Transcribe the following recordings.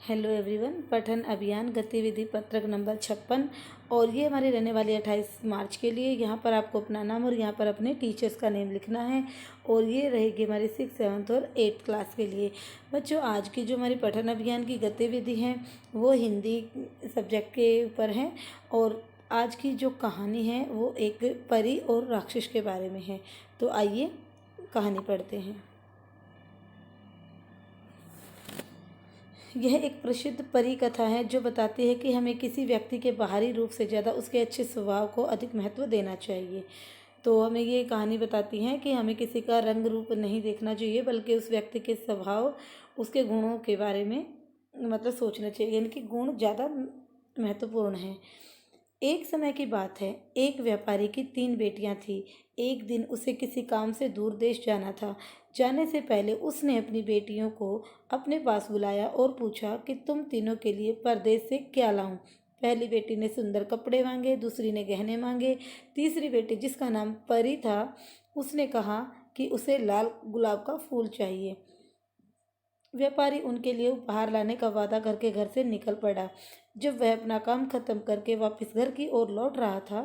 Hello everyone. पठन अभियान गतिविधि पत्रक नंबर 56 और ये हमारी रहने वाली 28 मार्च के लिए। यहाँ पर आपको अपना नाम और यहाँ पर अपने टीचर्स का नेम लिखना है और ये रहेगी हमारी 6, 7 और 8 क्लास के लिए। बच्चों, आज की जो हमारी पठन अभियान की गतिविधि है वो हिंदी सब्जेक्ट के ऊपर है और आज की जो कहानी है वो एक परी और राक्षस के बारे में है। तो आइए कहानी पढ़ते हैं। यह एक प्रसिद्ध परी कथा है जो बताती है कि हमें किसी व्यक्ति के बाहरी रूप से ज़्यादा उसके अच्छे स्वभाव को अधिक महत्व देना चाहिए। तो हमें ये कहानी बताती है कि हमें किसी का रंग रूप नहीं देखना चाहिए, बल्कि उस व्यक्ति के स्वभाव, उसके गुणों के बारे में मतलब सोचना चाहिए, यानी कि गुण ज़्यादा महत्वपूर्ण हैं। एक समय की बात है, एक व्यापारी की 3 बेटियां थीं। एक दिन उसे किसी काम से दूर देश जाना था। जाने से पहले उसने अपनी बेटियों को अपने पास बुलाया और पूछा कि तुम तीनों के लिए परदेश से क्या लाऊं। पहली बेटी ने सुंदर कपड़े मांगे, दूसरी ने गहने मांगे, तीसरी बेटी जिसका नाम परी था उसने कहा कि उसे लाल गुलाब का फूल चाहिए। व्यापारी उनके लिए उपहार लाने का वादा करके घर से निकल पड़ा। जब वह अपना काम खत्म करके वापस घर की ओर लौट रहा था,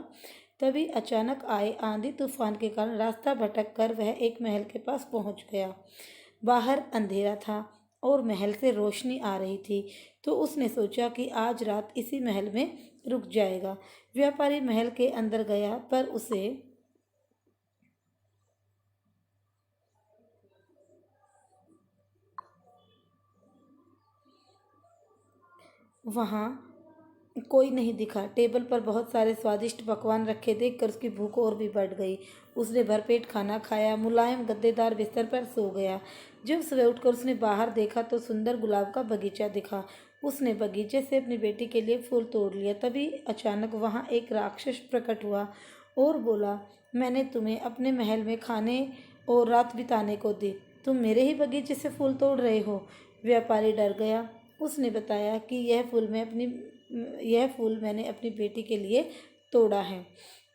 तभी अचानक आए आंधी तूफान के कारण रास्ता भटक कर वह एक महल के पास पहुंच गया। बाहर अंधेरा था और महल से रोशनी आ रही थी, तो उसने सोचा कि आज रात इसी महल में रुक जाएगा। व्यापारी महल के अंदर गया, पर उसे वहाँ कोई नहीं दिखा। टेबल पर बहुत सारे स्वादिष्ट पकवान रखे देखकर उसकी भूख और भी बढ़ गई। उसने भरपेट खाना खाया, मुलायम गद्देदार बिस्तर पर सो गया। जब सुबह उठकर उसने बाहर देखा तो सुंदर गुलाब का बगीचा दिखा। उसने बगीचे से अपनी बेटी के लिए फूल तोड़ लिया। तभी अचानक वहाँ एक राक्षस प्रकट हुआ और बोला, मैंने तुम्हें अपने महल में खाने और रात बिताने को दी, तुम मेरे ही बगीचे से फूल तोड़ रहे हो। व्यापारी डर गया। उसने बताया कि यह फूल मैंने अपनी बेटी के लिए तोड़ा है।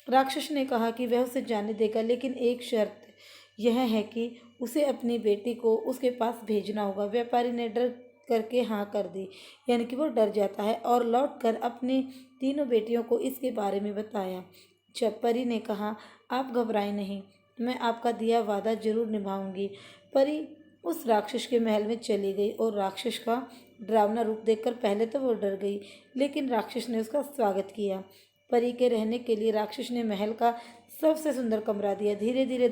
राक्षस ने कहा कि वह उसे जाने देगा, लेकिन एक शर्त यह है कि उसे अपनी बेटी को उसके पास भेजना होगा। व्यापारी ने डर करके हाँ कर दी, यानी कि वो डर जाता है और लौटकर अपनी तीनों बेटियों को इसके बारे में बताया। जब परी ने कहा, आप घबराएं नहीं, मैं आपका दिया वादा जरूर निभाऊंगी। परी उस राक्षस के महल में चली गई और राक्षस का डरावना रूप देखकर पहले तो वो डर गई, लेकिन राक्षस ने उसका स्वागत किया। परी के रहने के लिए राक्षस ने महल का सबसे सुंदर कमरा दिया। धीरे धीरे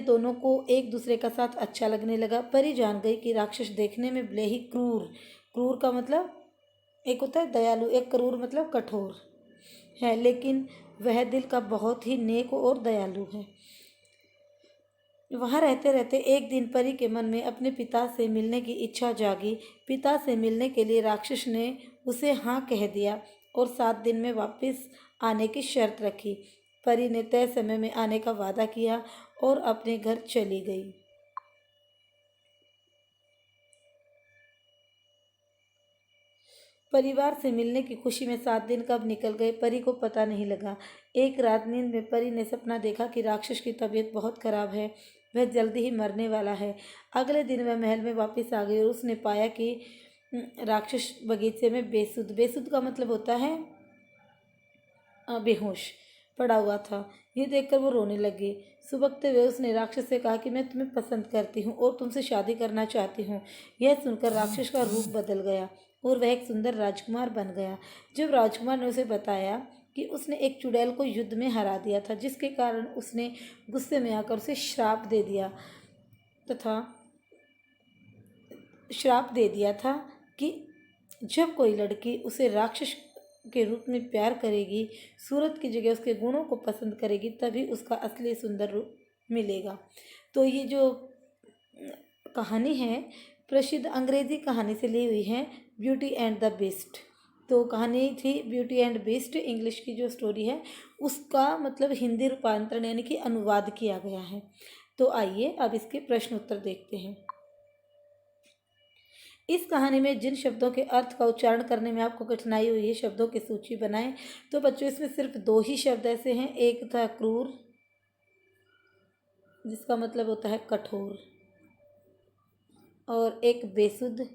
दोनों को एक दूसरे का साथ अच्छा लगने लगा। परी जान गई कि राक्षस देखने में भले ही क्रूर, क्रूर का मतलब एक होता है दयालु, एक क्रूर मतलब कठोर है, लेकिन वह दिल का बहुत ही नेक और दयालु है। वहाँ रहते रहते एक दिन परी के मन में अपने पिता से मिलने की इच्छा जागी। पिता से मिलने के लिए राक्षस ने उसे हाँ कह दिया और 7 दिन में वापस आने की शर्त रखी। परी ने तय समय में आने का वादा किया और अपने घर चली गई। परिवार से मिलने की खुशी में 7 दिन कब निकल गए परी को पता नहीं लगा। एक रात नींद में परी ने सपना देखा कि राक्षस की तबीयत बहुत खराब है, वह जल्दी ही मरने वाला है। अगले दिन वह महल में वापस आ गई और उसने पाया कि राक्षस बगीचे में बेसुध, बेसुध का मतलब होता है बेहोश, पड़ा हुआ था। ये देखकर वो रोने लगी। सुबकते हुए उसने राक्षस से कहा कि मैं तुम्हें पसंद करती हूँ और तुमसे शादी करना चाहती हूँ। यह सुनकर राक्षस का रूप बदल गया और वह एक सुंदर राजकुमार बन गया। जब राजकुमार ने उसे बताया कि उसने एक चुड़ैल को युद्ध में हरा दिया था, जिसके कारण उसने गुस्से में आकर उसे तथा श्राप दे दिया था कि जब कोई लड़की उसे राक्षस के रूप में प्यार करेगी, सूरत की जगह उसके गुणों को पसंद करेगी, तभी उसका असली सुंदर रूप मिलेगा। तो ये जो कहानी है प्रसिद्ध अंग्रेजी कहानी से ली हुई है, ब्यूटी एंड द बीस्ट। तो कहानी थी ब्यूटी एंड बीस्ट, इंग्लिश की जो स्टोरी है उसका मतलब हिंदी रूपांतरण यानी कि अनुवाद किया गया है। तो आइए अब इसके प्रश्न उत्तर देखते हैं। इस कहानी में जिन शब्दों के अर्थ का उच्चारण करने में आपको कठिनाई हुई है, शब्दों की सूची बनाएं। तो बच्चों, इसमें सिर्फ 2 ही शब्द ऐसे हैं। एक था क्रूर, जिसका मतलब होता है कठोर, और एक बेसुध,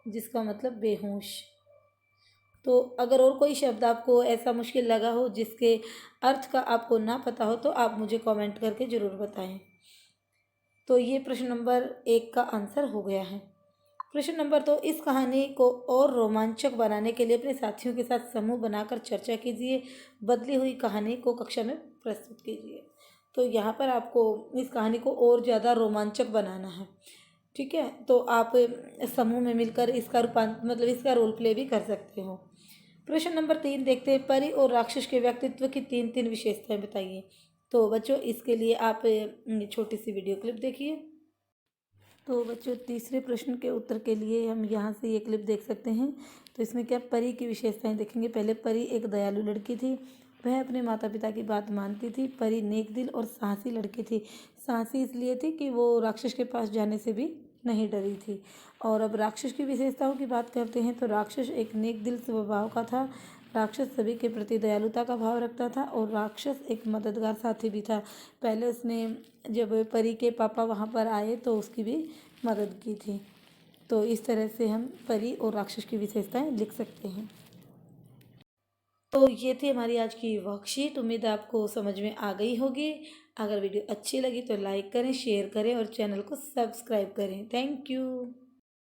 जिसका मतलब बेहोश। तो अगर और कोई शब्द आपको ऐसा मुश्किल लगा हो जिसके अर्थ का आपको ना पता हो तो आप मुझे कमेंट करके ज़रूर बताएं। तो ये प्रश्न नंबर 1 का आंसर हो गया है। प्रश्न नंबर 2, इस कहानी को और रोमांचक बनाने के लिए अपने साथियों के साथ समूह बनाकर चर्चा कीजिए। बदली हुई कहानी को कक्षा में प्रस्तुत कीजिए। तो यहाँ पर आपको इस कहानी को और ज़्यादा रोमांचक बनाना है। ठीक है, तो आप समूह में मिलकर इसका मतलब इसका रोल प्ले भी कर सकते हो। प्रश्न नंबर 3 देखते हैं, परी और राक्षस के व्यक्तित्व की 3 विशेषताएं बताइए। तो बच्चों इसके लिए आप छोटी सी वीडियो क्लिप देखिए। तो बच्चों तीसरे प्रश्न के उत्तर के लिए हम यहाँ से ये क्लिप देख सकते हैं। तो इसमें क्या परी की विशेषताएं देखेंगे। पहले, परी एक दयालु लड़की थी, वह अपने माता पिता की बात मानती थी। परी नेक दिल और साहसी लड़की थी। साहसी इसलिए थी कि वो राक्षस के पास जाने से भी नहीं डरी थी। और अब राक्षस की विशेषताओं की बात करते हैं तो राक्षस एक नेक दिल स्वभाव का था। राक्षस सभी के प्रति दयालुता का भाव रखता था और राक्षस एक मददगार साथी भी था। पहले उसने जब परी के पापा वहाँ पर आए तो उसकी भी मदद की थी। तो इस तरह से हम परी और राक्षस की विशेषताएं लिख सकते हैं। तो ये थी हमारी आज की वर्कशीट। उम्मीद है आपको समझ में आ गई होगी। अगर वीडियो अच्छी लगी तो लाइक करें, शेयर करें और चैनल को सब्सक्राइब करें। Thank you.